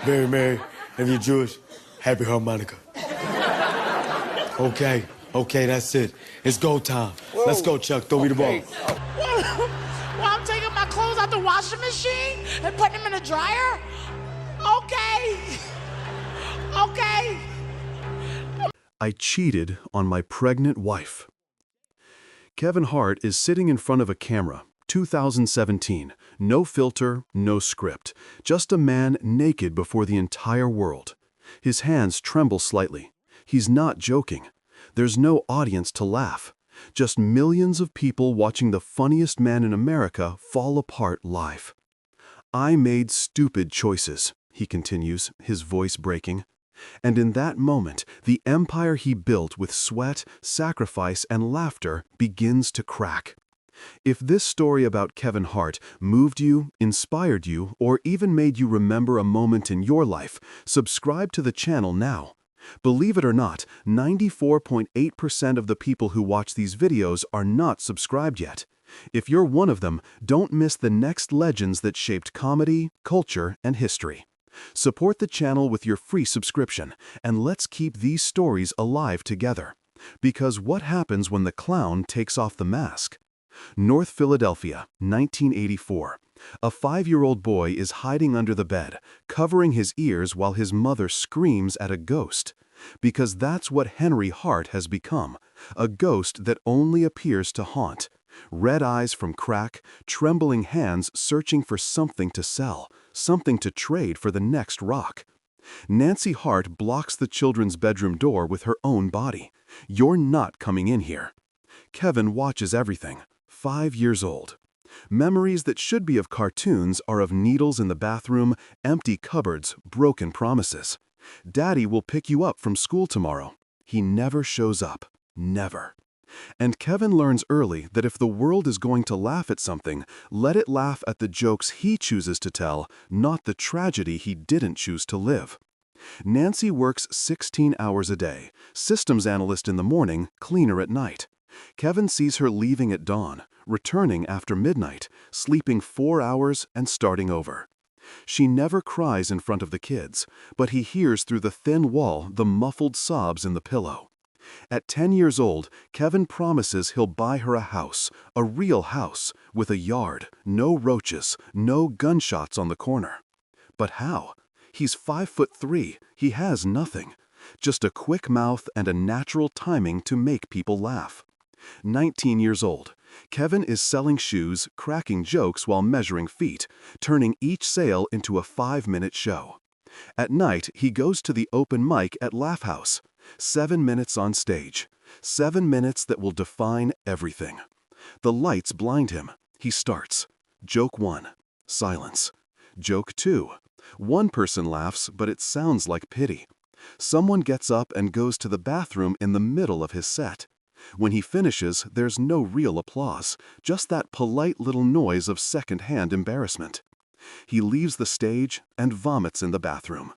Very merry. If you're Jewish, happy harmonica. Okay, that's it. It's go time. Whoa. Let's go, Chuck. Throw me the ball. Well, I'm taking my clothes out the washing machine and putting them in the dryer? Okay. Okay. I cheated on my pregnant wife. Kevin Hart is sitting in front of a camera, 2017. No filter, no script. Just a man naked before the entire world. His hands tremble slightly. He's not joking. There's no audience to laugh. Just millions of people watching the funniest man in America fall apart live. I made stupid choices, he continues, his voice breaking. And in that moment, the empire he built with sweat, sacrifice, and laughter begins to crack. If this story about Kevin Hart moved you, inspired you, or even made you remember a moment in your life, subscribe to the channel now. Believe it or not, 94.8% of the people who watch these videos are not subscribed yet. If you're one of them, don't miss the next legends that shaped comedy, culture, and history. Support the channel with your free subscription, and let's keep these stories alive together. Because what happens when the clown takes off the mask? North Philadelphia, 1984. A 5-year-old boy is hiding under the bed, covering his ears while his mother screams at a ghost. Because that's what Henry Hart has become, a ghost that only appears to haunt. Red eyes from crack, trembling hands searching for something to sell, something to trade for the next rock. Nancy Hart blocks the children's bedroom door with her own body. You're not coming in here. Kevin watches everything, 5 years old. Memories that should be of cartoons are of needles in the bathroom, empty cupboards, broken promises. Daddy will pick you up from school tomorrow. He never shows up. Never. And Kevin learns early that if the world is going to laugh at something, let it laugh at the jokes he chooses to tell, not the tragedy he didn't choose to live. Nancy works 16 hours a day, systems analyst in the morning, cleaner at night. Kevin sees her leaving at dawn, returning after midnight, sleeping 4 hours and starting over. She never cries in front of the kids, but he hears through the thin wall the muffled sobs in the pillow. At 10 years old, Kevin promises he'll buy her a house, a real house, with a yard, no roaches, no gunshots on the corner. But how? He's 5'3", he has nothing. Just a quick mouth and a natural timing to make people laugh. 19 years old, Kevin is selling shoes, cracking jokes while measuring feet, turning each sale into a 5-minute show. At night, he goes to the open mic at Laugh House. 7 minutes on stage. 7 minutes that will define everything. The lights blind him. He starts. Joke 1. Silence. Joke 2. One person laughs, but it sounds like pity. Someone gets up and goes to the bathroom in the middle of his set. When he finishes, there's no real applause, just that polite little noise of second-hand embarrassment. He leaves the stage and vomits in the bathroom.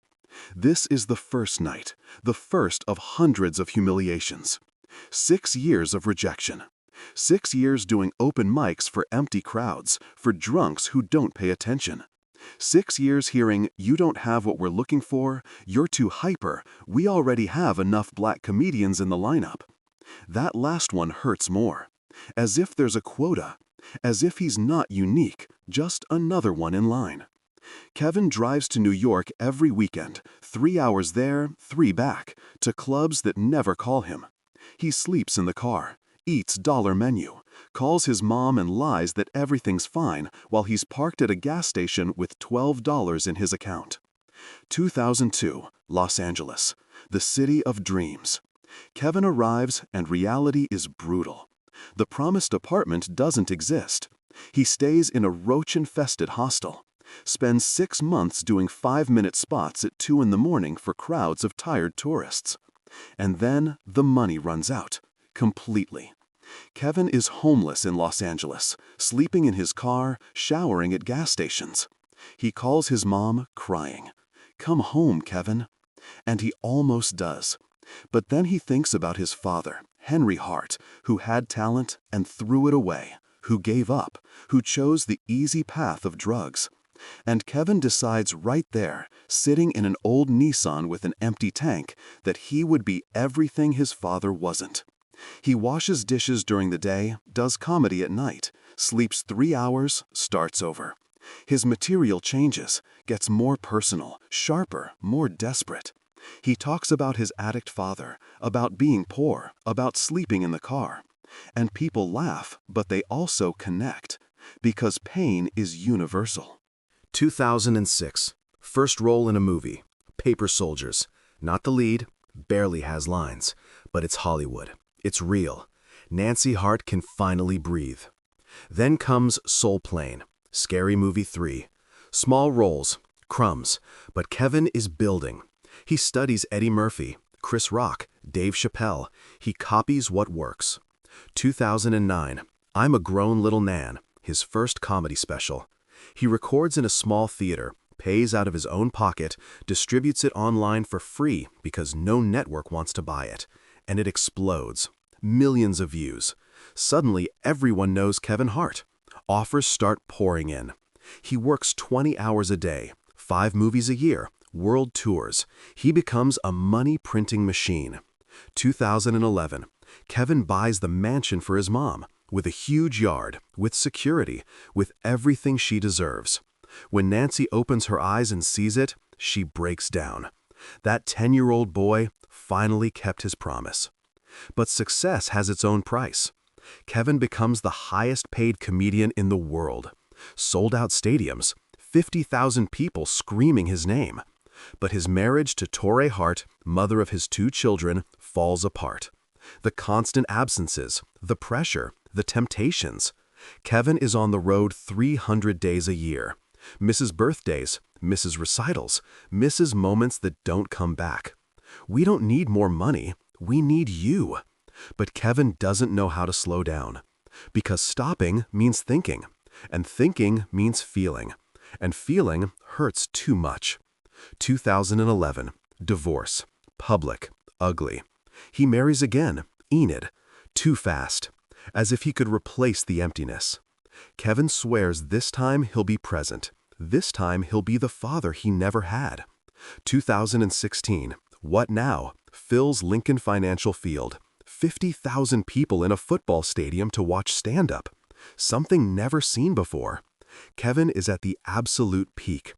This is the first night, the first of hundreds of humiliations. 6 years of rejection. 6 years doing open mics for empty crowds, for drunks who don't pay attention. 6 years hearing, "You don't have what we're looking for, you're too hyper, we already have enough black comedians in the lineup." That last one hurts more. As if there's a quota. As if he's not unique, just another one in line. Kevin drives to New York every weekend, 3 hours there, 3 back, to clubs that never call him. He sleeps in the car, eats dollar menu, calls his mom and lies that everything's fine while he's parked at a gas station with $12 in his account. 2002, Los Angeles, the city of dreams. Kevin arrives and reality is brutal. The promised apartment doesn't exist. He stays in a roach-infested hostel. Spends 6 months doing 5-minute spots at 2 in the morning for crowds of tired tourists. And then the money runs out. Completely. Kevin is homeless in Los Angeles, sleeping in his car, showering at gas stations. He calls his mom, crying. "Come home, Kevin." And he almost does. But then he thinks about his father, Henry Hart, who had talent and threw it away, who gave up, who chose the easy path of drugs. And Kevin decides right there, sitting in an old Nissan with an empty tank, that he would be everything his father wasn't. He washes dishes during the day, does comedy at night, sleeps 3 hours, starts over. His material changes, gets more personal, sharper, more desperate. He talks about his addict father, about being poor, about sleeping in the car. And people laugh, but they also connect, because pain is universal. 2006. First role in a movie. Paper Soldiers. Not the lead, barely has lines. But it's Hollywood. It's real. Nancy Hart can finally breathe. Then comes Soul Plane. Scary Movie 3. Small roles, crumbs, but Kevin is building. He studies Eddie Murphy, Chris Rock, Dave Chappelle. He copies what works. 2009. I'm a Grown Little Nan, his first comedy special. He records in a small theater, pays out of his own pocket, distributes it online for free because no network wants to buy it. And it explodes. Millions of views. Suddenly, everyone knows Kevin Hart. Offers start pouring in. He works 20 hours a day, 5 movies a year, world tours. He becomes a money-printing machine. 2011. Kevin buys the mansion for his mom, with a huge yard, with security, with everything she deserves. When Nancy opens her eyes and sees it, she breaks down. That 10-year-old boy finally kept his promise. But success has its own price. Kevin becomes the highest-paid comedian in the world. Sold-out stadiums, 50,000 people screaming his name. But his marriage to Torrey Hart, mother of his 2 children, falls apart. The constant absences, the pressure, the temptations. Kevin is on the road 300 days a year. Misses birthdays, misses recitals, misses moments that don't come back. We don't need more money, we need you. But Kevin doesn't know how to slow down. Because stopping means thinking, and thinking means feeling, and feeling hurts too much. 2011. Divorce. Public. Ugly. He marries again. Enid. Too fast. As if he could replace the emptiness. Kevin swears this time he'll be present. This time he'll be the father he never had. 2016. What now? Fills Lincoln Financial Field. 50,000 people in a football stadium to watch stand-up. Something never seen before. Kevin is at the absolute peak.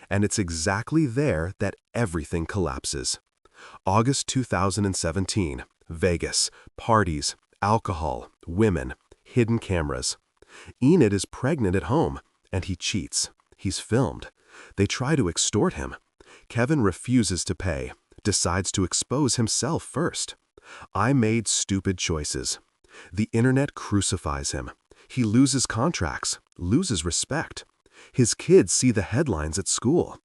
And it's exactly there that everything collapses. August 2017. Vegas. Parties. Alcohol. Women. Hidden cameras. Enid is pregnant at home, and he cheats. He's filmed. They try to extort him. Kevin refuses to pay, decides to expose himself first. I made stupid choices. The internet crucifies him. He loses contracts, loses respect. His kids see the headlines at school.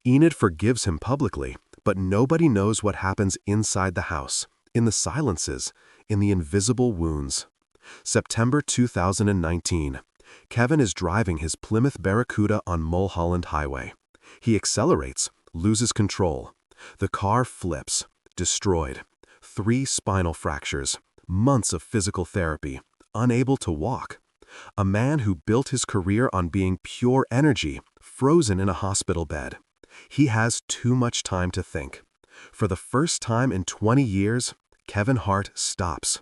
Enid forgives him publicly, but nobody knows what happens inside the house, in the silences, in the invisible wounds. September 2019. Kevin is driving his Plymouth Barracuda on Mulholland Highway. He accelerates, loses control. The car flips, destroyed. 3 spinal fractures, months of physical therapy, unable to walk. A man who built his career on being pure energy, frozen in a hospital bed. He has too much time to think. For the first time in 20 years, Kevin Hart stops.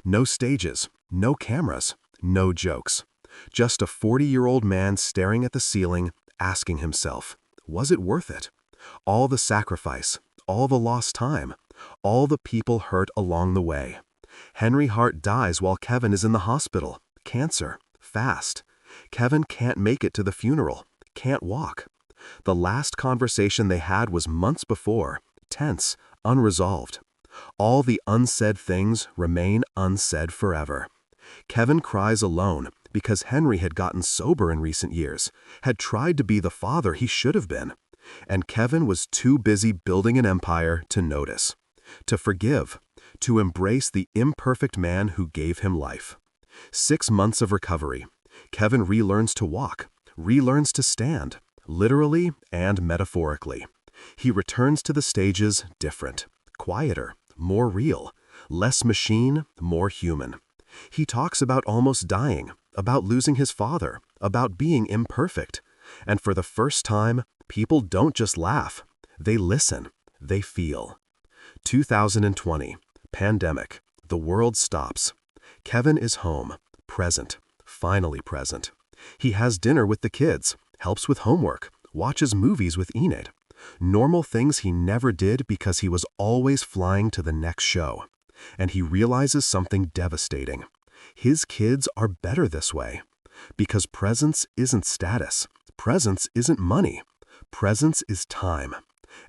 No stages, no cameras, no jokes. Just a 40-year-old man staring at the ceiling, asking himself, was it worth it? All the sacrifice, all the lost time, all the people hurt along the way. Henry Hart dies while Kevin is in the hospital. Cancer. Fast. Kevin can't make it to the funeral. Can't walk. The last conversation they had was months before. Tense. Unresolved. All the unsaid things remain unsaid forever. Kevin cries alone because Henry had gotten sober in recent years, had tried to be the father he should have been. And Kevin was too busy building an empire to notice, to forgive, to embrace the imperfect man who gave him life. 6 months of recovery. Kevin relearns to walk, relearns to stand, literally and metaphorically. He returns to the stages different, quieter, more real, less machine, more human. He talks about almost dying, about losing his father, about being imperfect, And for the first time, people don't just laugh. They listen. They feel. 2020. Pandemic. The world stops. Kevin is home. Present. Finally present. He has dinner with the kids, helps with homework, watches movies with Enid. Normal things he never did because he was always flying to the next show. And he realizes something devastating. His kids are better this way. Because presence isn't status. Presence isn't money. Presence is time.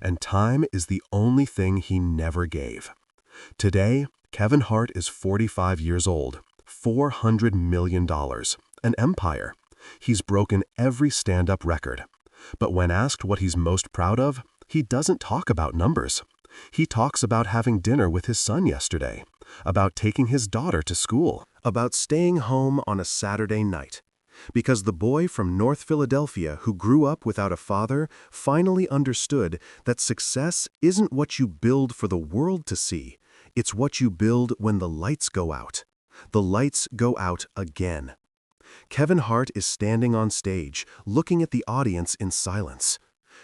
And time is the only thing he never gave. Today, Kevin Hart is 45 years old, $400 million, an empire. He's broken every stand-up record. But when asked what he's most proud of, he doesn't talk about numbers. He talks about having dinner with his son yesterday, about taking his daughter to school, about staying home on a Saturday night. Because the boy from North Philadelphia who grew up without a father finally understood that success isn't what you build for the world to see. It's what you build when the lights go out. The lights go out again. Kevin Hart is standing on stage, looking at the audience in silence.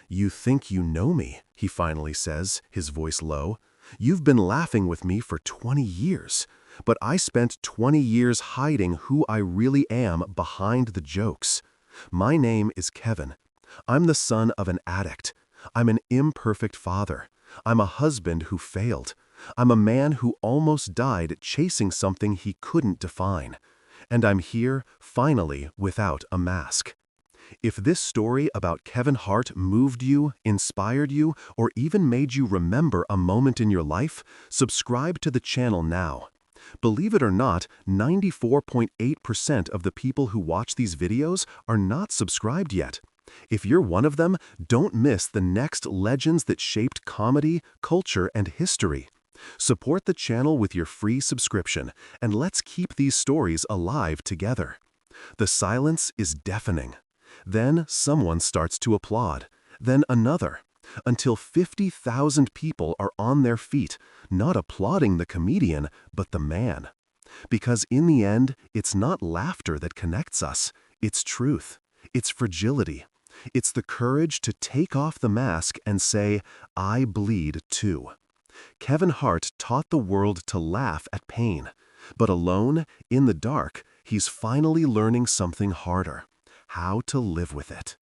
"You think you know me," he finally says, his voice low. "You've been laughing with me for 20 years. But I spent 20 years hiding who I really am behind the jokes. My name is Kevin. I'm the son of an addict. I'm an imperfect father. I'm a husband who failed. I'm a man who almost died chasing something he couldn't define. And I'm here, finally, without a mask." If this story about Kevin Hart moved you, inspired you, or even made you remember a moment in your life, subscribe to the channel now. Believe it or not, 94.8% of the people who watch these videos are not subscribed yet. If you're one of them, don't miss the next legends that shaped comedy, culture, and history. Support the channel with your free subscription, and let's keep these stories alive together. The silence is deafening. Then someone starts to applaud. Then another. Until 50,000 people are on their feet, not applauding the comedian, but the man. Because in the end, it's not laughter that connects us. It's truth. It's fragility. It's the courage to take off the mask and say, "I bleed too." Kevin Hart taught the world to laugh at pain. But alone, in the dark, he's finally learning something harder: how to live with it.